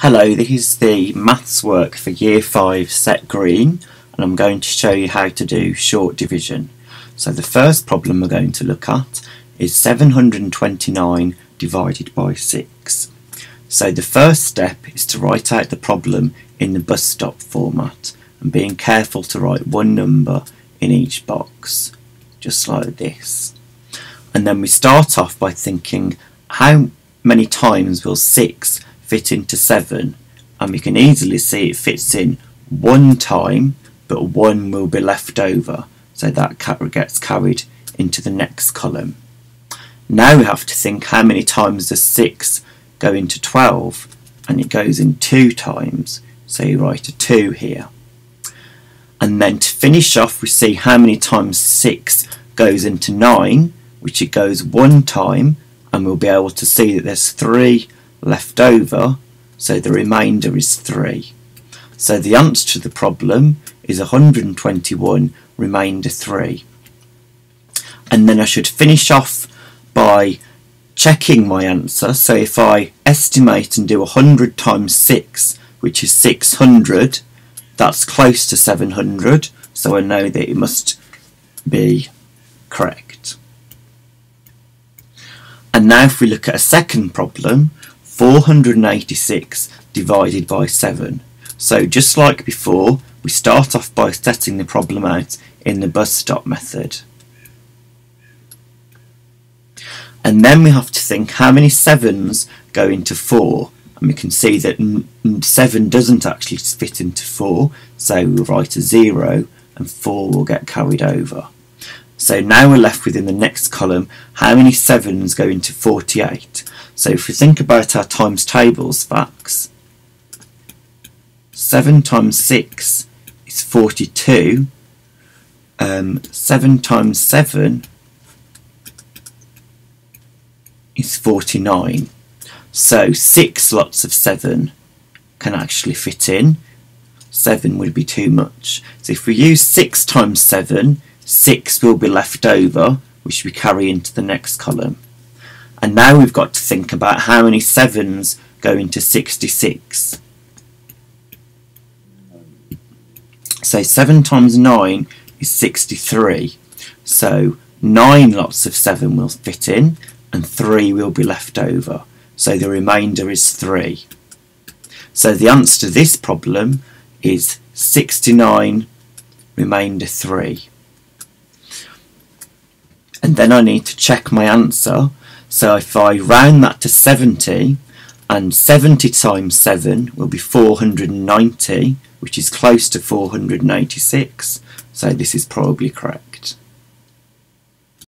Hello, this is the maths work for Year 5 Set Green, and I'm going to show you how to do short division. So the first problem we're going to look at is 729 divided by 6. So the first step is to write out the problem in the bus stop format and being careful to write one number in each box, just like this. And then we start off by thinking, how many times will 6 fit into 7? And we can easily see it fits in one time, but 1 will be left over, so that gets carried into the next column. Now we have to think, how many times does 6 go into 12? And it goes in 2 times, so you write a 2 here. And then to finish off, we see how many times 6 goes into 9, which it goes 1 time, and we'll be able to see that there's 3 left over, so the remainder is 3. So the answer to the problem is 121 remainder 3. And then I should finish off by checking my answer. So if I estimate and do 100 times 6, which is 600, that's close to 700, so I know that it must be correct. And now if we look at a second problem, 486 divided by 7. So just like before, we start off by setting the problem out in the bus stop method. And then we have to think, how many 7s go into 4? And we can see that 7 doesn't actually fit into 4, so we'll write a 0 and 4 will get carried over. So now we're left within the next column, how many 7s go into 48? So if we think about our times tables facts, 7 times 6 is 42, 7 times 7 is 49. So 6 lots of 7 can actually fit in. 7 would be too much. So if we use 6 times 7, 6 will be left over, which we carry into the next column. And now we've got to think about how many 7s go into 66. So 7 times 9 is 63. So 9 lots of 7 will fit in and 3 will be left over. So the remainder is 3. So the answer to this problem is 69 remainder 3. And then I need to check my answer. So if I round that to 70, and 70 times 7 will be 490, which is close to 486, so this is probably correct.